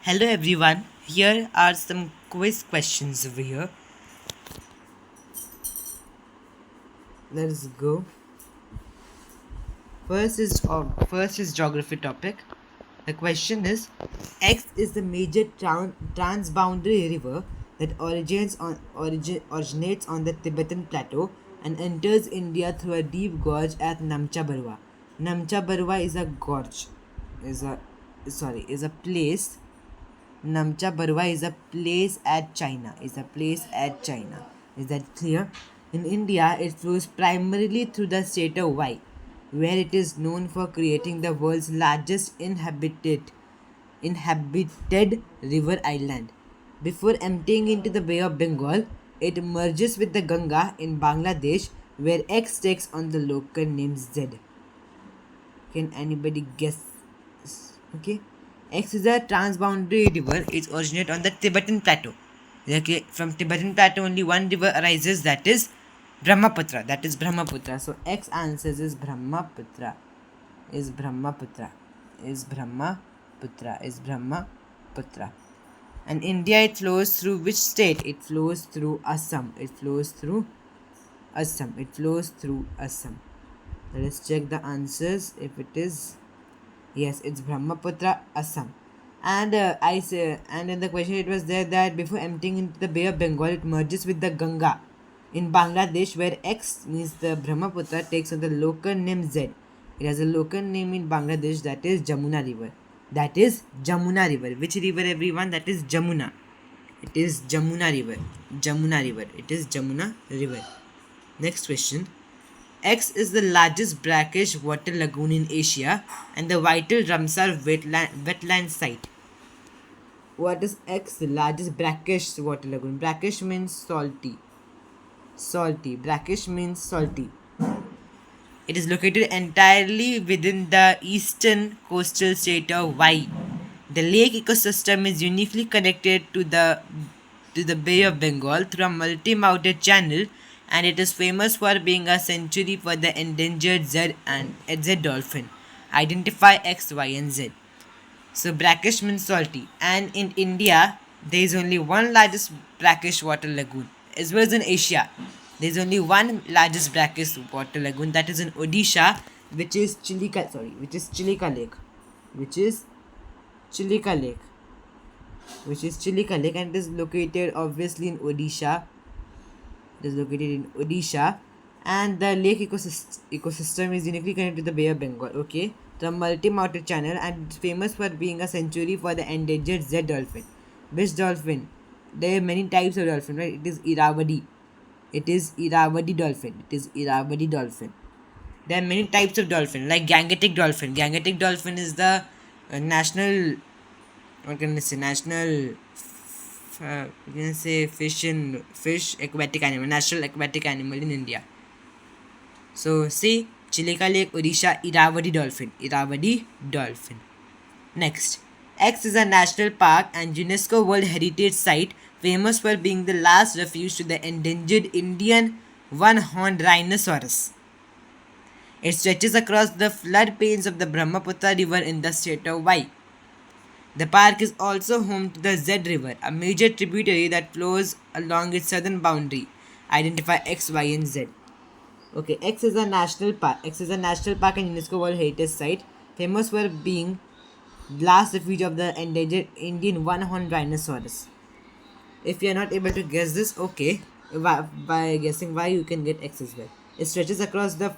Hello everyone, here are some quiz questions over here. Let's go. First is geography topic. The question is X is the major transboundary river that originates on the Tibetan plateau and enters India through a deep gorge at Namcha Barwa. Namcha Barwa is a gorge. Is a place. Namcha Barwa is a place at China. Is that clear? In India, it flows primarily through the state of Y, where it is known for creating the world's largest inhabited river island. Before emptying into the Bay of Bengal, it merges with the Ganga in Bangladesh, where X takes on the local name Z. Can anybody guess? Okay. X is a transboundary river. It originates on the Tibetan plateau. Okay, from Tibetan plateau only one river arises, that is Brahmaputra. So X answers is Brahmaputra. Is Brahmaputra. And India, it flows through which state? It flows through Assam. Let us check the answers. If it is yes, it's Brahmaputra, Assam. And and in the question it was there that before emptying into the Bay of Bengal, it merges with the Ganga in Bangladesh, where X means the Brahmaputra takes on the local name Z. It has a local name in Bangladesh, that is Jamuna River. Which river, everyone? That is Jamuna. It is Jamuna River. Next question. X is the largest brackish water lagoon in Asia and the vital Ramsar wetland site. What is X? The largest brackish water lagoon. Brackish means salty. Brackish means salty. It is located entirely within the eastern coastal state of Y. The lake ecosystem is uniquely connected to the Bay of Bengal through a multi-mounted channel, and it is famous for being a sanctuary for the endangered Z dolphin. Identify X, Y, and Z. So brackish means salty, and in India there is only one largest brackish water lagoon, as well as in Asia. There is only one largest brackish water lagoon, that is in Odisha, which is Chilika Lake, and it is located obviously in Odisha. And the lake ecosystem is uniquely connected to the Bay of Bengal. Okay, the multi-mounted channel, and it's famous for being a sanctuary for the endangered Z dolphin. Which dolphin? There are many types of dolphin, right? It is Irrawaddy dolphin. There are many types of dolphin, like Gangetic dolphin. Gangetic dolphin is the national, national aquatic animal in India. So see, Chilika Lake, Odisha, Irrawaddy dolphin. Next, X is a national park and UNESCO World Heritage Site, famous for being the last refuge to the endangered Indian one-horned rhinoceros. It stretches across the floodplains of the Brahmaputra River in the state of Y. The park is also home to the Z River, a major tributary that flows along its southern boundary. Identify X, Y, and Z. Okay, X is a national park. And UNESCO World Heritage Site, famous for being last refuge of the endangered Indian one-horned rhinoceros. If you are not able to guess this, okay, by guessing Y, you can get X as well. It stretches across the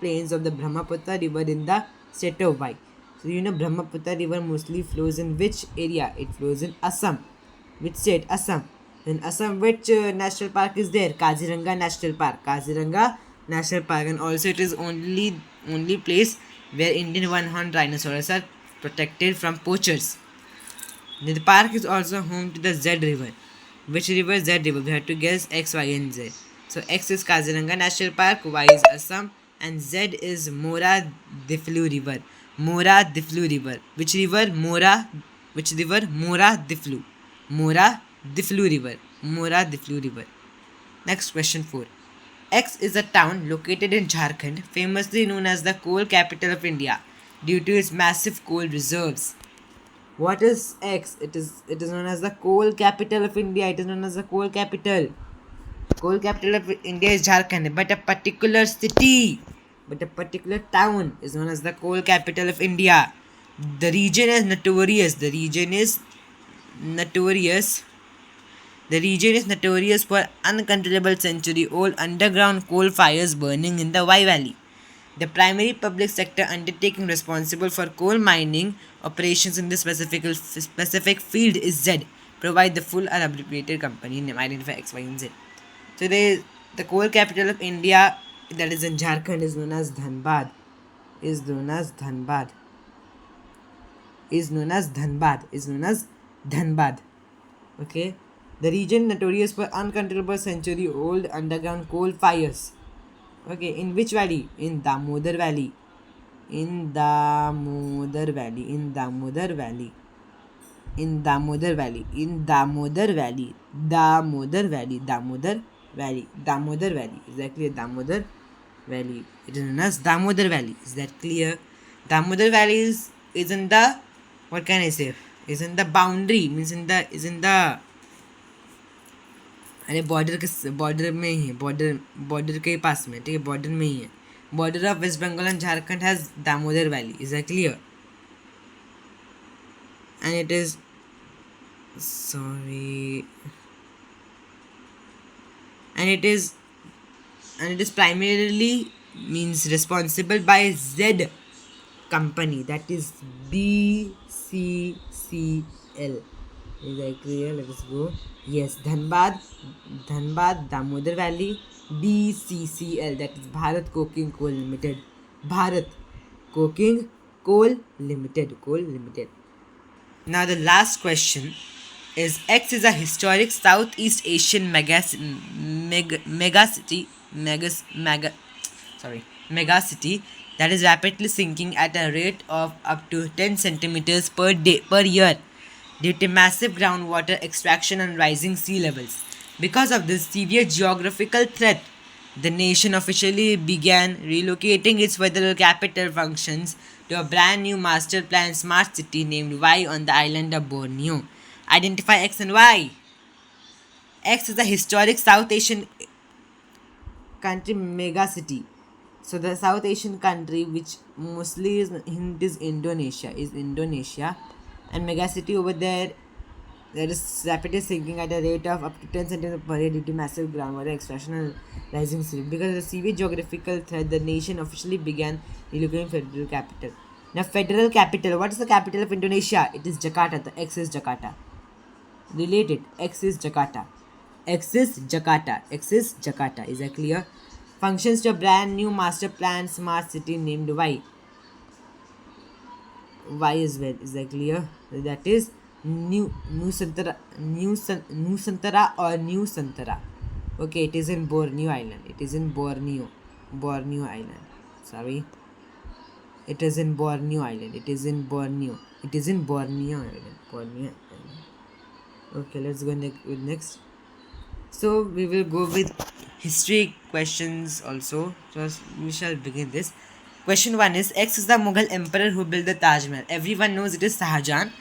plains of the Brahmaputra River in the state of Y. So Brahmaputra River mostly flows in which area? It flows in Assam. Which state? Assam. In Assam, which national park is there? Kaziranga National Park. And also it is only place where Indian one-horned rhinoceros are protected from poachers. The park is also home to the Z River. Which river? Z River. We have to guess X, Y, and Z. So X is Kaziranga National Park, Y is Assam, and Z is Mora Diflu River. Which river? Mora Diflu River. Next, question 4. X is a town located in Jharkhand, famously known as the coal capital of India due to its massive coal reserves. What is X? It is known as the coal capital of India. It is known as the coal capital. Coal capital of India is Jharkhand, but a particular city, but a particular town is known as the coal capital of India. The region is notorious. Notorious. The region is notorious for uncontrollable century-old underground coal fires burning in the Y Valley. The primary public sector undertaking responsible for coal mining operations in this specific field is Z. Provide the full unabbreviated company name, identify X, Y, and Z. So the coal capital of India, that is in Jharkhand, is known as Dhanbad. Is known as Dhanbad. Okay. The region notorious for uncontrollable century-old underground coal fires. Okay, in which valley? In Damodar Valley. In Damodar Valley. In Damodar Valley. In Damodar Valley. In Damodar Valley. Damodar Valley. Damodar Valley. Damodar Valley. Is that clear? Damodar Valley. It is known as Damodar Valley. Is that clear? Damodar Valley is in the, what can I say? Is in the boundary. Means is in the अरे border में ही है, border के पास में, ठीक है, border में ही है. Border of West Bengal and Jharkhand has Damodar Valley. Is that clear? And it is sorry and it is primarily means responsible by Z company, that is BCCL. Is that clear? Let us go. Yes, Dhanbad, Damodar Valley, BCCL, that is Bharat Coking Coal Limited. Bharat Coking Coal Limited. Now the last question is, X is a historic Southeast Asian megacity that is rapidly sinking at a rate of up to 10 centimeters per year due to massive groundwater extraction and rising sea levels. Because of this severe geographical threat, the nation officially began relocating its federal capital functions to a brand new master plan smart city named Y on the island of Borneo. Identify X and Y. X is a historic South Asian country megacity. So the South Asian country, which mostly is Indonesia, and megacity over there is rapidly sinking at a rate of up to 10 centimeters per year due to massive groundwater extraction and rising sea level. Because of the severe geographical threat, the nation officially began relocating federal capital. Now, federal capital. What is the capital of Indonesia? It is Jakarta. The X is Jakarta. Related. X is Jakarta. Is that clear? Functions to a brand new master plan smart city named Y. Y as well. Is that clear? That is Nusantara or New Santara. Okay, it is in Borneo Island. It is in Borneo Island. Sorry. It is in Borneo Island. Okay, let's go next. So we will go with history questions also. So we shall begin this. Question 1 is, X is the Mughal emperor who built the Taj Mahal. Everyone knows it is Shah Jahan.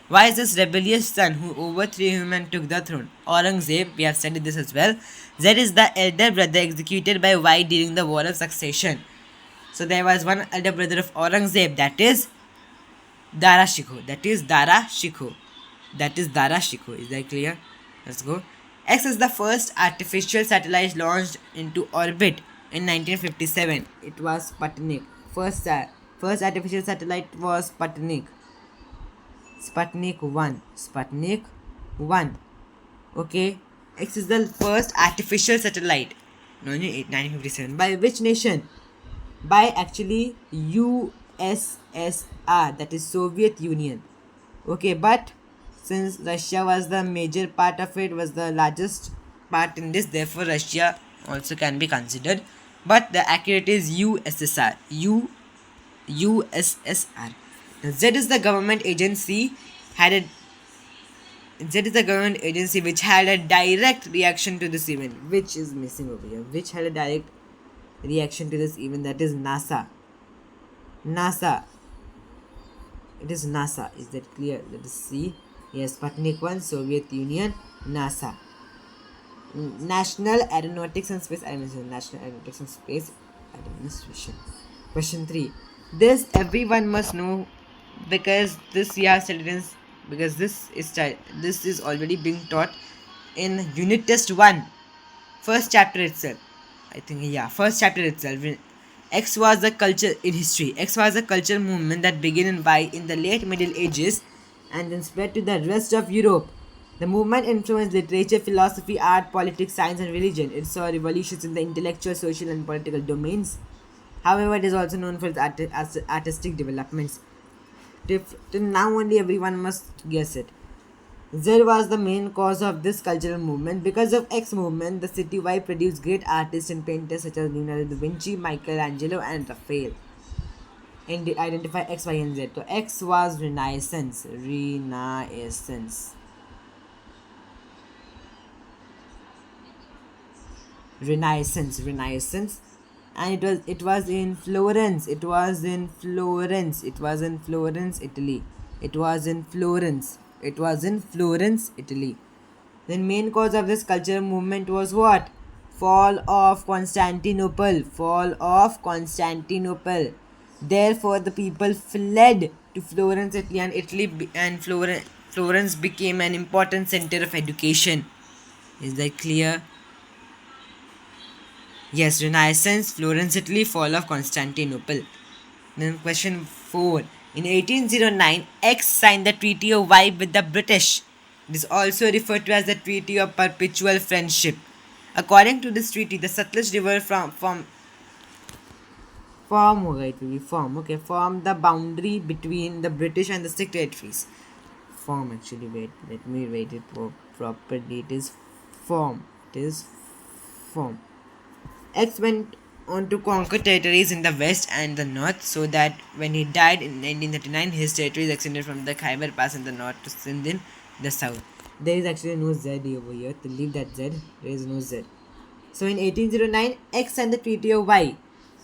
Why is this rebellious son who overthrew him and took the throne? Aurangzeb, we have studied this as well. Z is the elder brother executed by Y during the War of Succession. So there was one elder brother of Aurangzeb, that is Dara Shikoh. Is that clear? Let's go. X is the first artificial satellite launched into orbit in 1957. It was Sputnik. First artificial satellite was Sputnik 1. Okay. X is the first artificial satellite. 1957. By which nation? By actually USSR, that is Soviet Union. Okay, but since Russia was the major part of it, was the largest part in this, therefore Russia also can be considered. But the accurate is USSR. USSR. Now, Z is the government agency which had a direct reaction to this event. Which is missing over here. Which had a direct reaction to this event, that is NASA. It is NASA. Is that clear? Let us see. Yes, Sputnik 1, Soviet Union, NASA. National Aeronautics and Space Administration. National Aeronautics and Space Administration. Question 3. This everyone must know because this year students because this is already being taught in unit test 1, first chapter itself. I think, yeah, first chapter itself. X was a culture in history. X was a cultural movement that began in the late Middle Ages and then spread to the rest of Europe. The movement influenced literature, philosophy, art, politics, science, and religion. It saw revolutions in the intellectual, social, and political domains. However, it is also known for its artistic developments. Till now, only everyone must guess it. Z was the main cause of this cultural movement. Because of X movement, the city Y produced great artists and painters such as Leonardo da Vinci, Michelangelo, and Raphael. And identify X, Y, and Z. So X was Renaissance. Renaissance. Renaissance. Renaissance. And it was in Florence. It was in Florence. It was in Florence, Italy. It was in Florence. It was in Florence, Italy. The main cause of this cultural movement was what? Fall of Constantinople. Fall of Constantinople. Therefore, the people fled to Florence, Italy, and Florence became an important center of education. Is that clear? Yes, Renaissance, Florence, Italy, fall of Constantinople. Then question 4. In 1809, X signed the Treaty of Y with the British. It is also referred to as the Treaty of Perpetual Friendship. According to this treaty, the Satluj River form the boundary between the British and the Sikh territories. Let me write it properly. It is form. X went on to conquer territories in the west and the north, so that when he died in 1939, his territories extended from the Khyber Pass in the north to Sindh in the south. There is actually no Z over here. To leave that Z, there is no Z. So in 1809, X signed the Treaty of Y.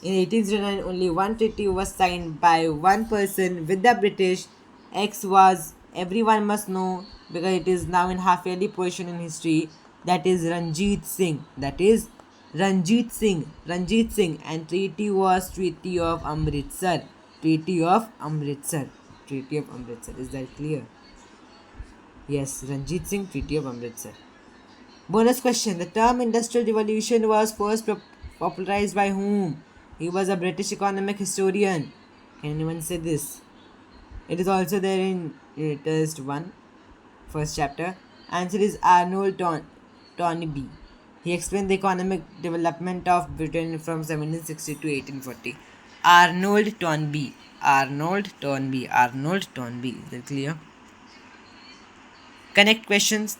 In 1809, only one treaty was signed by one person with the British. X was, everyone must know because it is now in half-yearly portion in history, that is Ranjit Singh. That is Ranjit Singh. And treaty was Treaty of Amritsar. Treaty of Amritsar. Is that clear? Yes, Ranjit Singh, Treaty of Amritsar. Bonus question. The term Industrial Revolution was first popularized by whom? He was a British economic historian. Can anyone say this? It is also there in test 1, first chapter. Answer is Arnold Toynbee. He explained the economic development of Britain from 1760 to 1840. Arnold Toynbee. Is that clear? Connect questions.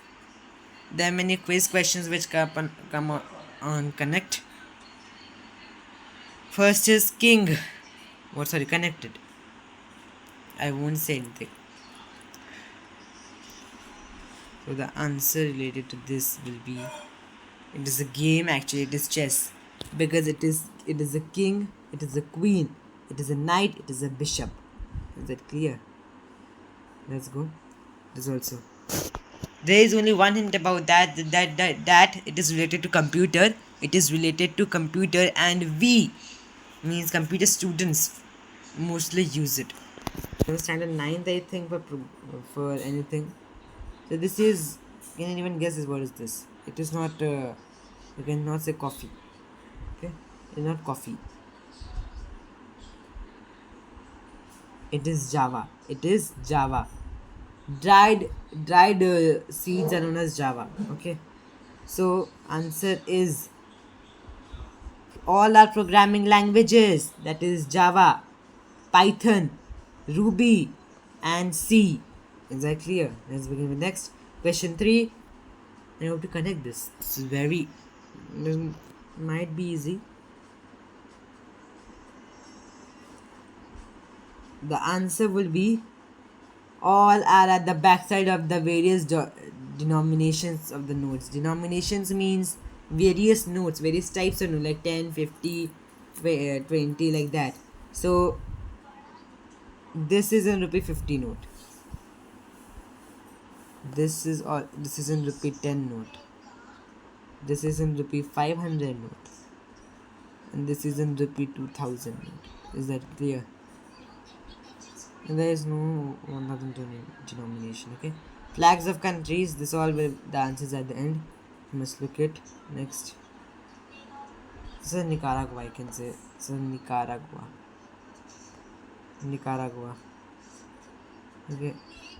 There are many quiz questions which come on Connect. First is King. Connected. I won't say anything. So the answer related to this will be, it is a game, actually it is chess, because it is a king, it is a queen, it is a knight, it is a bishop. Is that clear? Let's go. This also. There is only one hint about that it is related to computer. It is related to computer, and we means computer students mostly use it. Standard 9th, I think, for anything. So this is, can anyone guess this? What is this? It is not, you cannot say coffee. Okay, it is not coffee. It is Java. Dried seeds are known as Java. Okay, so answer is all our programming languages, that is Java, Python, Ruby, and C. Is that clear? Let's begin with next. Question 3. I hope to connect this. This is might be easy. The answer will be all are at the backside of the various denominations of the nodes. Denominations means various nodes, various types of nodes, like 10, 50, 20, like that. So This is a rupee 50 note. This is in rupee 10 note. This is in rupee 500 note. And this is in rupee 2000 note. Is that clear? And there is no 1000 denomination. Okay. Flags of countries. This all will the answers at the end. You must look it. Next. This is Nicaragua, I can say. This is Nicaragua. Nicaragua. Okay.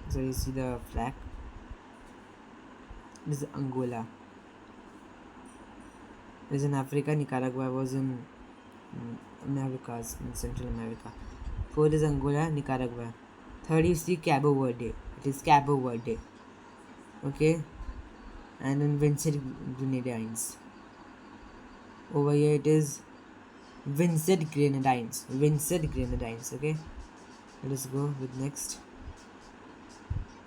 So you see the flag. This is Angola. This is in Africa. Nicaragua was in Americas, in Central America. Fourth is Angola, Nicaragua. Third you see Cabo Verde. It is Cabo Verde. Okay. And then Vincent Grenadines. Over here it is Vincent Grenadines. Vincent Grenadines. Okay. Let us go with next.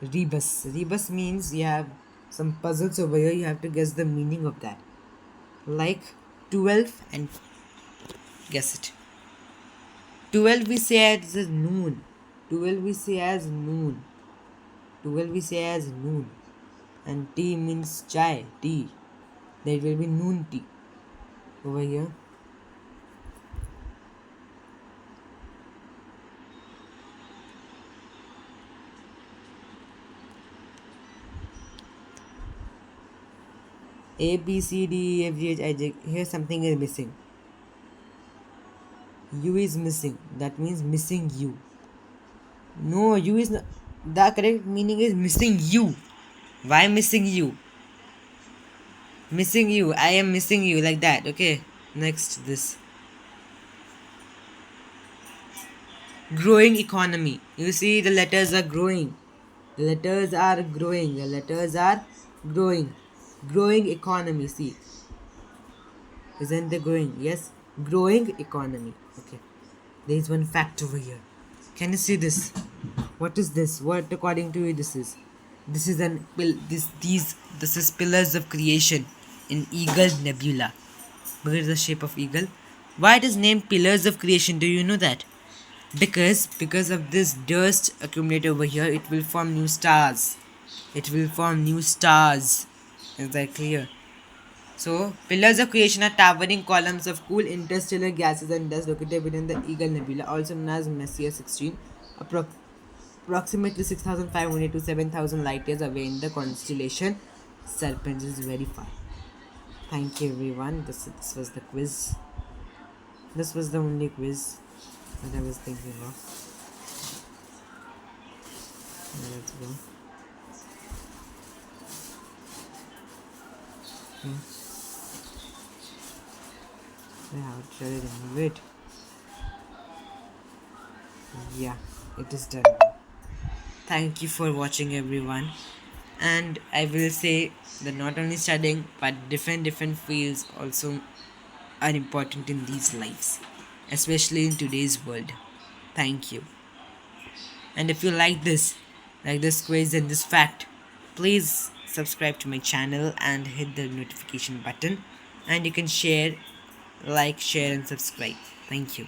Rebus. Rebus means you have some puzzles over here. You have to guess the meaning of that. Like 12 and guess it. 12 we say as noon. 12 we say as noon. 12 we say as noon. And tea means chai, tea. That will be noon tea. Over here. A, B, C, D, E, F, G, H, I, J. Here something is missing. U is missing. That means missing U. No, U is not. The correct meaning is missing you. Why missing you? Missing you. I am missing you, like that. Okay. Next, this. Growing economy. You see, the letters are growing. The letters are growing. The letters are growing. Growing economy. See. Isn't they growing? Yes. Growing economy. Okay. There is one fact over here. Can you see this? What is this? What according to you this is? This is this is pillars of creation in Eagle Nebula. Look at the shape of eagle. Why it is named pillars of creation? Do you know that? Because of this dust accumulated over here, it will form new stars. It will form new stars. Is that clear? So, pillars of creation are towering columns of cool interstellar gases and dust located within the Eagle Nebula, also known as Messier 16, approximately 6,500 to 7,000 light years away in the constellation Serpens. Is very far. Thank you, everyone. This was the quiz. This was the only quiz that I was thinking of. Let's go. How shall I remove it? Yeah, it is done now. Thank you for watching, everyone. And I will say that not only studying but different fields also are important in these lives, especially in today's world. Thank you. And if you like this quiz and this fact, please subscribe to my channel and hit the notification button, and you can share, like, share and subscribe. Thank you.